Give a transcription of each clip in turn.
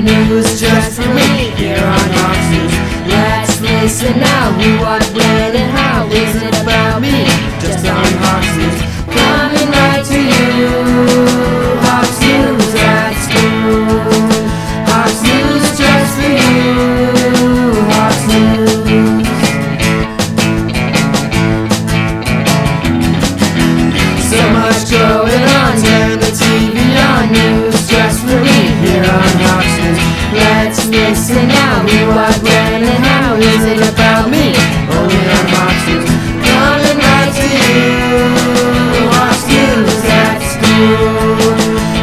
great news just for me here on Hawks News. Let's listen now, who, what, when, and how is it about me? Just on Hawks News, coming right to you. Hawks News at school. Hawks News just for you. Hawks News. So much going on, turn the TV on. News just for me here on Hawks News. Let's listen now, who, what, when, and how is it about me? Only on Hawks News, coming right to you. Hawks News at school.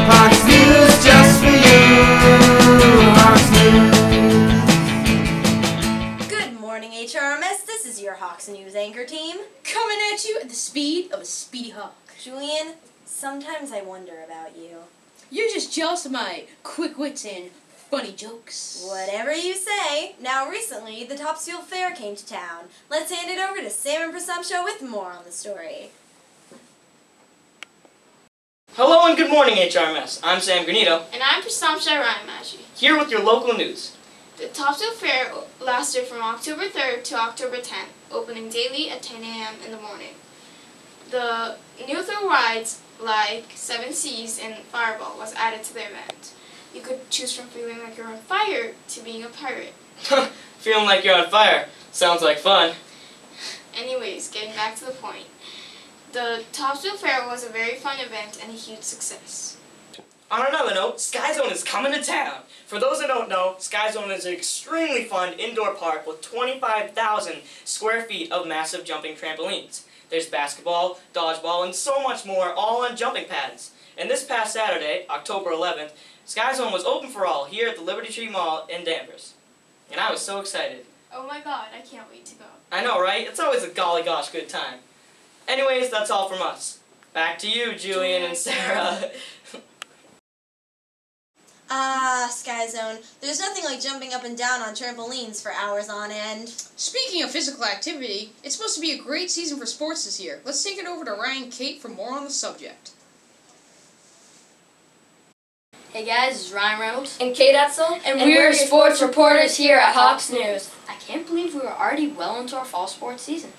Hawks News just for you. Hawks News. Good morning, HRMS. This is your Hawks News anchor team. Coming at you at the speed of a speedy hawk. Julian, sometimes I wonder about you. You're just jealous of my quick wits and funny jokes. Whatever you say. Now, recently, the Topsfield Fair came to town. Let's hand it over to Sam and Presumption with more on the story. Hello and good morning, HRMS. I'm Sam Granito, And I'm Prasamsha Rayamaji. here with your local news. The Topsfield Fair lasted from October 3rd to October 10th, opening daily at 10 a.m. in the morning. The new thrill rides like Seven Seas and Fireball was added to the event. You could choose from feeling like you're on fire to being a pirate. Feeling like you're on fire. Sounds like fun. Anyways, getting back to the point. The Topsfield Fair was a very fun event and a huge success. On another note, Sky Zone is coming to town. For those that don't know, Sky Zone is an extremely fun indoor park with 25,000 square feet of massive jumping trampolines. There's basketball, dodgeball, and so much more, all on jumping pads. And this past Saturday, October 11th, Sky Zone was open for all here at the Liberty Tree Mall in Danvers. And I was so excited. Oh my god, I can't wait to go. I know, right? It's always a golly gosh good time. Anyways, that's all from us. Back to you, Julian and Sarah. Sky Zone. There's nothing like jumping up and down on trampolines for hours on end. Speaking of physical activity, it's supposed to be a great season for sports this year. Let's take it over to Ryan Kate for more on the subject. Hey guys, this is Ryan Reynolds and Kate Etzel, and we're sports reporters here at Hawks News. I can't believe we were already well into our fall sports season.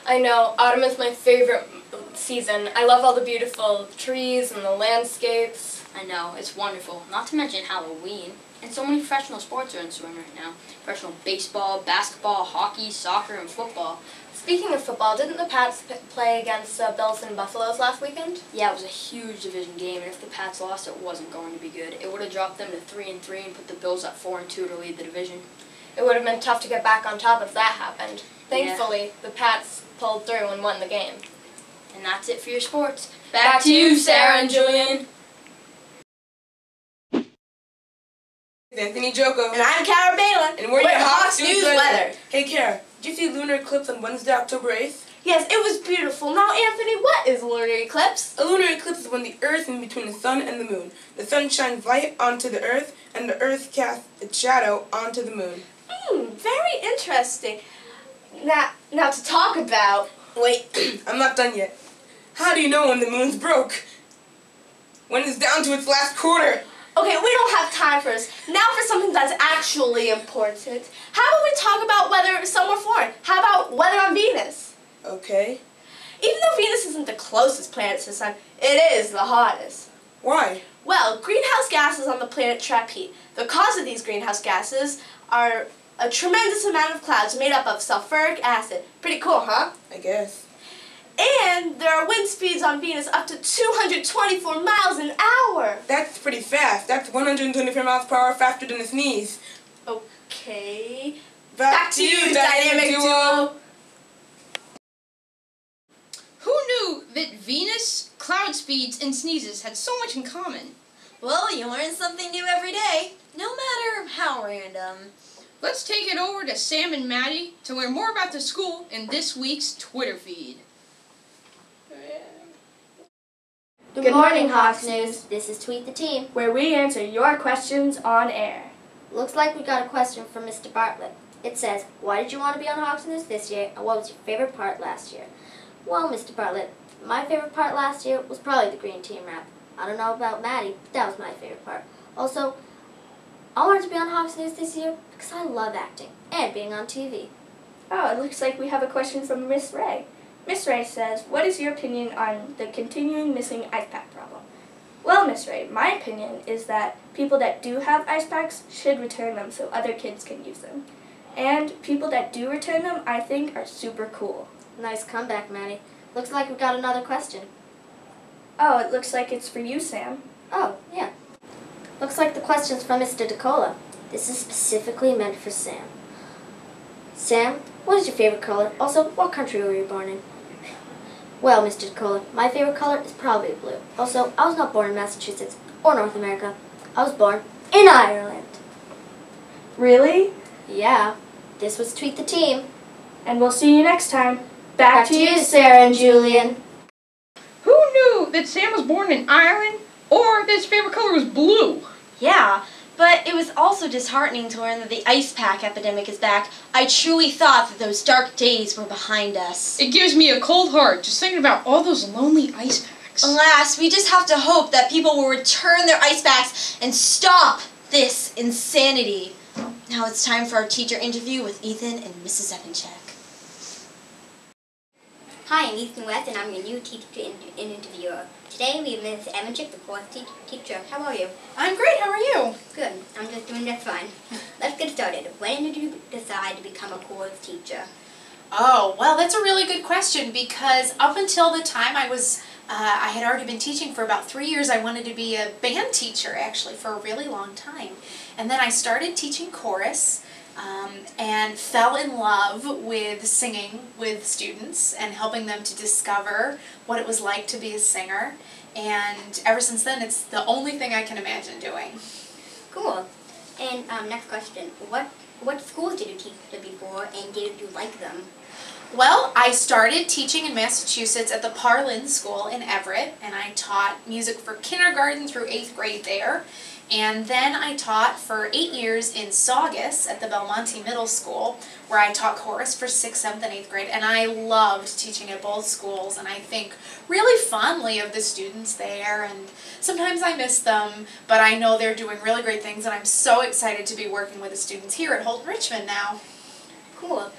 I know, autumn is my favorite season. I love all the beautiful trees and the landscapes. I know, it's wonderful. Not to mention Halloween. And so many professional sports are in swing right now. Professional baseball, basketball, hockey, soccer, and football. Speaking of football, didn't the Pats play against Bills and Buffaloes last weekend? Yeah, it was a huge division game, and if the Pats lost, it wasn't going to be good. It would have dropped them to 3-3 and put the Bills at 4-2 to lead the division. It would have been tough to get back on top if that happened. Thankfully, the Pats pulled through and won the game. And that's it for your sports. Back to you, Sarah and Julian. Anthony Joko. And I'm Kara Balin. And we're your Hawks News weather. Hey Kara, did you see lunar eclipse on Wednesday, October 8th? Yes, it was beautiful. Now, Anthony, what is a lunar eclipse? A lunar eclipse is when the Earth is in between the Sun and the Moon. The Sun shines light onto the Earth, and the Earth casts its shadow onto the Moon. Very interesting. Now to talk about... Wait, I'm not done yet. How do you know when the Moon's broke? When it's down to its last quarter. Okay, we don't have time for this. Now for something that's actually important. How about we talk about weather somewhere foreign? How about weather on Venus? Okay. Even though Venus isn't the closest planet to the Sun, it is the hottest. Why? Well, greenhouse gases on the planet trap heat. The cause of these greenhouse gases are a tremendous amount of clouds made up of sulfuric acid. Pretty cool, huh? I guess. And there are wind speeds on Venus up to 224 miles an hour. That's pretty fast. That's 124 miles per hour faster than a sneeze. Okay. Back to you, dynamic duo. Who knew that Venus, cloud speeds, and sneezes had so much in common? Well, you learn something new every day, no matter how random. Let's take it over to Sam and Maddie to learn more about the school in this week's Twitter feed. Good morning, Hawks News, This is Tweet the Team. where we answer your questions on air. Looks like we got a question from Mr. Bartlett. It says, why did you want to be on Hawks News this year, and what was your favorite part last year? Well, Mr. Bartlett, my favorite part last year was probably the Green Team rap. I don't know about Maddie, but that was my favorite part. Also, I wanted to be on Hawks News this year because I love acting and being on TV. Oh, it looks like we have a question from Miss Ray. Miss Ray says, what is your opinion on the continuing missing ice pack problem? Well, Miss Ray, my opinion is that people that do have ice packs should return them so other kids can use them. And people that do return them, I think, are super cool. Nice comeback, Maddie. Looks like we've got another question. Oh, it looks like it's for you, Sam. Oh, yeah. Looks like the question's from Mr. DeCola. This is specifically meant for Sam. Sam, what is your favorite color? Also, what country were you born in? Well, Mr. DeCola, my favorite color is probably blue. Also, I was not born in Massachusetts or North America. I was born in Ireland. Really? Yeah. This was Tweet the Team. And we'll see you next time. Back to you, Sarah and Julian. Who knew that Sam was born in Ireland or that his favorite color was blue? Yeah, but it was also disheartening to learn that the ice pack epidemic is back. I truly thought that those dark days were behind us. It gives me a cold heart just thinking about all those lonely ice packs. Alas, we just have to hope that people will return their ice packs and stop this insanity. Now it's time for our teacher interview with Ethan and Mrs. Evanchek. Hi, I'm Ethan West, and I'm your new teacher interviewer. Today we have Mrs. Evanchek, the fourth teacher. How are you? I'm great. How are you? Good. I'm just doing just fine. Let's get started. When did you decide to become a chorus teacher? Oh, well, that's a really good question because up until the time I had already been teaching for about 3 years. I wanted to be a band teacher, actually, for a really long time. And then I started teaching chorus and fell in love with singing with students and helping them to discover what it was like to be a singer. And ever since then, it's the only thing I can imagine doing. Cool. And next question. What schools did you teach before, and did you like them? Well, I started teaching in Massachusetts at the Parlin School in Everett, and I taught music for kindergarten through 8th grade there. And then I taught for 8 years in Saugus at the Belmonte Middle School, where I taught chorus for 6th, 7th, and 8th grade. And I loved teaching at both schools, and I think really fondly of the students there. And sometimes I miss them, but I know they're doing really great things, and I'm so excited to be working with the students here at Holton Richmond now. Cool.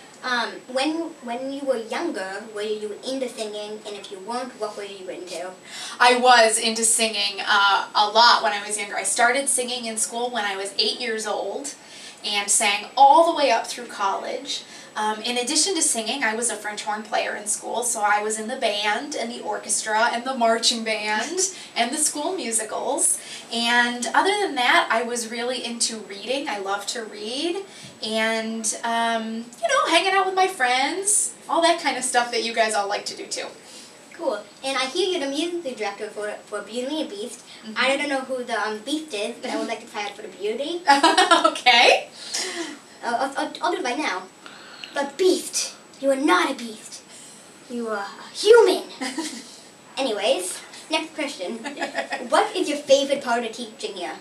When you were younger, were you into singing, and if you weren't, what were you into? I was into singing a lot when I was younger. I started singing in school when I was 8 years old and sang all the way up through college. In addition to singing, I was a French horn player in school, so I was in the band and the orchestra and the marching band and the school musicals. And other than that, I was really into reading. I love to read and, you know, hanging out with my friends, all that kind of stuff that you guys all like to do too. Cool. And I hear you're the music director for Beauty and the Beast. Mm-hmm. I don't know who the Beast is, but I would like to try out for the Beauty. Okay. I'll do it right now. But Beast, you are not a beast. You are a human. Anyways, next question. What is your favorite part of teaching here?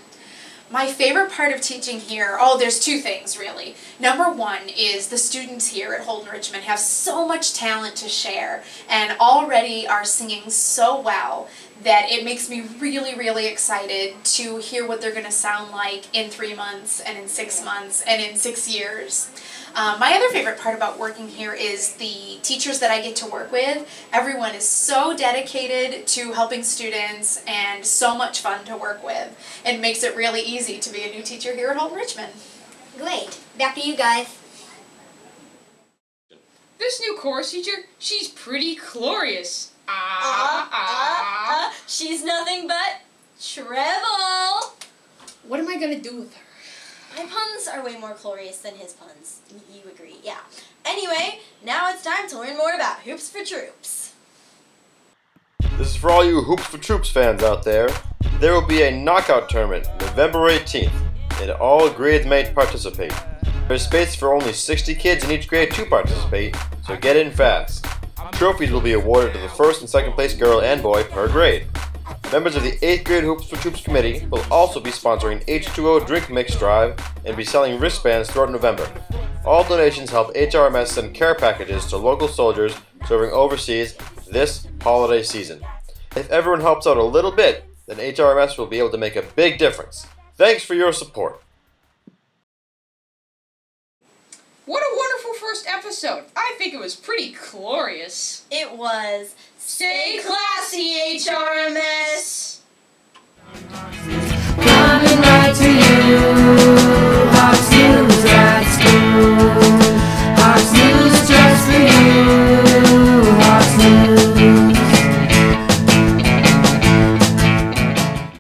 My favorite part of teaching here, oh, there's two things really. Number one is the students here at Holton Richmond have so much talent to share and already are singing so well that it makes me really, really excited to hear what they're going to sound like in 3 months and in 6 months and in 6 years. My other favorite part about working here is the teachers that I get to work with. Everyone is so dedicated to helping students and so much fun to work with. It makes it really easy to be a new teacher here at Holton Richmond. Great. Back to you guys. This new chorus teacher, she's pretty glorious. She's nothing but treble. What am I gonna do with her? My puns are way more glorious than his puns. You agree, yeah. Anyway, now it's time to learn more about Hoops for Troops. This is for all you Hoops for Troops fans out there. There will be a knockout tournament November 18th, and all grades may participate. There's space for only 60 kids in each grade to participate, so get in fast. Trophies will be awarded to the first and second place girl and boy per grade. Members of the 8th grade Hoops for Troops committee will also be sponsoring H2O Drink Mix Drive and be selling wristbands throughout November. All donations help HRMS send care packages to local soldiers serving overseas this holiday season. If everyone helps out a little bit, then HRMS will be able to make a big difference. Thanks for your support. What a wonderful first episode. I think it was pretty glorious. It was. Stay classy, HRMS!